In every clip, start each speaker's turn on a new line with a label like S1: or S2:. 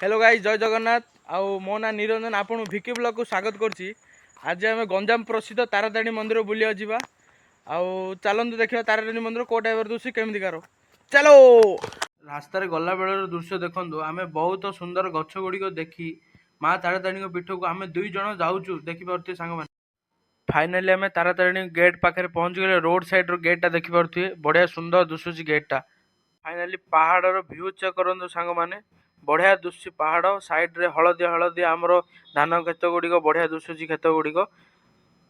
S1: Hello guys जय जगन्नाथ आउ मो ना निरंजन आपन भिकी ब्लॉग को स्वागत करछि। आज आम गंजाम प्रसिद्ध तारातारिणी मंदिर बुलिया जिबा आउ चलନ୍ତୁ देखिबा तारातारिणी मंदिर को टाइपर दुसी केमति करो चलो। रास्ता रे गल्ला बेलर दृश्य देखंतु आमे बहुत सुंदर गछ गुडी को देखि मां तारातारिणी पीठ को आमे दुई जण जाउछु देखि परथि संग मान। फाइनली आमे तारातारिणी गेट पाखे पहुंच गले। रोड साइड रो गेट ता देखि परथि बढ़िया सुंदर दुसुची गेट टा। फाइनली पहाड़ रो व्यू चेक करंतु संग माने बढ़िया दुसुची पहाड़ साइड रे हलदिया हलदिया हमरो धान खेत गुडी को बढ़िया दुसुची खेत गुडी को।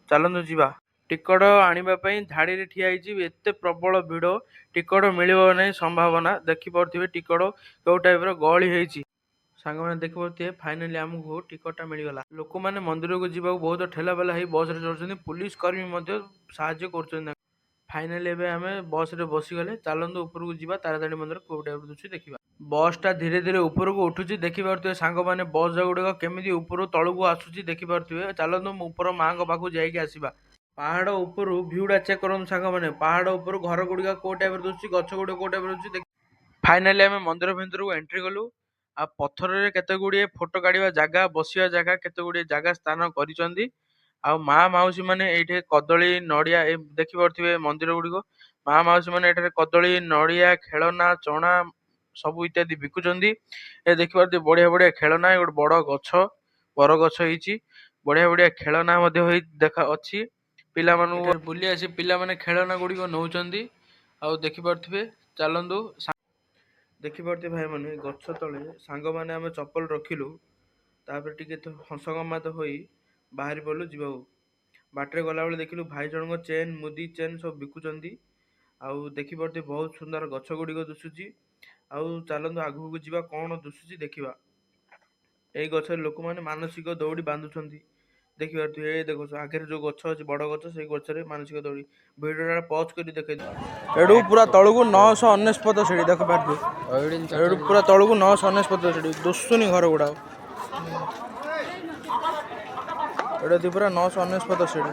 S1: चलନ୍ତୁ ଯିବା। टिकट आनिबा पई धाडी रे ठिया ହେଇची एते प्रबल भिड़ टिकट मिलिबो नै संभावना देखि परथिबे टिकट को टाइप रो गळी ହେଇची सांग माने देखि परथिबे। फाइनली हमहु टिकट मिल गला। लोक माने मंदिर को जिबा बहुत ठेला बेला हे बस रे चढ़छन पुलिस कर्मी मध्ये सहाय्य करछन। फाइनली एबे हमें बस रे बसी गले। चलନ୍ତୁ ऊपर को जिबा तारातारिणी मंदिर को टाइप रो दुसु देखिबा। बस टा धीरे धीरे ऊपर को उठुची देखि परथिबे सांग माने बस गुडी केमिति ऊपर तळ को आसुची देखि परथिबे। चलନ୍ତୁ ऊपर मां को पाखु जाई के आसीबा। पहाड़ ऊपर व्यूटा चेक करन सांग माने पहाड़ ऊपर घर गुडी को टाइप रो दुसुची गछ गुडी को टाइप रो दुसुची। फाइनली हमें मंदिर भीतर को एंट्री कलु। आ पत्थर रे केते गुडी फोटो काढिबा जगह बसिया जगह केते गुडी जगह स्थान करिसंदी। आ मां माउसी माने एठे कदली नडिया ए देखि परथिबे मंदिर गुडी को मां माउसी माने एठे कदली नडिया खेलना चना सब इत्यादि बिकुचंदी। ए देखि परथिबे बढ़िया बढ़िया खेलना ए बड़ गछ बर गछ ହେଇची बढ़िया बढ़िया खेलना मध्ये होई देखा अछि। पिला मानु बुली आसी पिला माने खेलना गुडी को नउचंदी। आ देखि परथिबे चलंदु देखि परथिबे भाई माने गछ तळे सांग माने हमें चप्पल रखिलु। तापर टिके तो हंसगमात होई बाहरी पड़लु जीवाऊ। बाटरे गला बेले देखिलु भाई जन को चेन मुदी चेन सब बिकुचंदी। आउ देखि परथिबे बहुत सुंदर गछ गुडी को दुसुची। आउ चलंदु आगु को जीवा कोन दुसुची देखिबा। एई गछ लोक माने मानसिक दौड़ी बांधुचंदी देखि परथिबे। ए देखो आगे जो गछ अछि बड़ गछ सेई गछ रे मानसिक दौड़ी वीडियो पॉज करी देखै एडू पूरा तळगु 949 सीढ़ी देख पारथि। एडू पूरा तळगु 949 सीढ़ी दुसुनी घर गुडा एडा दी पूरा 949 सीढ़ी।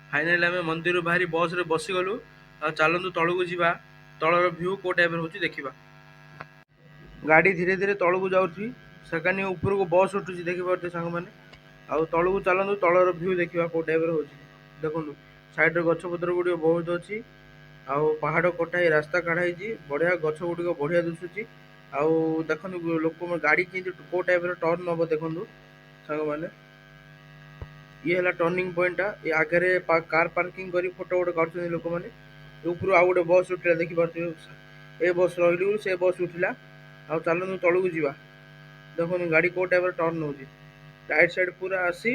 S1: फाइनली हमें मंदिर बाहरी बस रे बसी गलु। आ चलंतु तळगु जीवा तळर व्यू को टाइप रे होची देखिबा। गाड़ी धीरे धीरे तळगु जाउची सेकानी ऊपर को बस उठुची देखि परथि संग माने। आ तळगु चलंतु तळर व्यू देखिबा को टाइप रे होची देखंतु। साइड रे गछ पत्र गुडी बहुत अछि। आ पहाड़ कोठाई रास्ता काढाईची बढ़िया गछ गुडी को बढ़िया दुसुची। आ देखंतु लोक गाड़ी कि को टाइप रे टर्न नबो देखंतु संग माने। ये हला टर्निंग पॉइंट ये आगे रे कार पार्किंग करी फोटो गोटे करछन लोक माने। ऊपर आ गोटे बस उठला देखि परथि ए बस रहिलु से बस उठिला। आ चलनु तळगु जीवा देखनु गाड़ी को टाइप रे टर्न होची राइट साइड पूरा आसी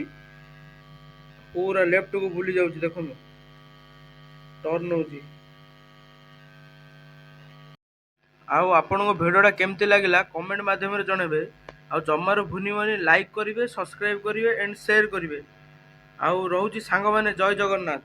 S1: पूरा लेफ्ट को बुली जाउची देखनु टर्न होची। आउ आपनको भिडियोटा केमती लागिला कमेंट माध्यम रे जणेबे। आ जम्मारो भूनिबनी लाइक करिवे सब्सक्राइब करिवे एंड शेयर करिवे। आउ रहउची सांग माने जय जगन्नाथ।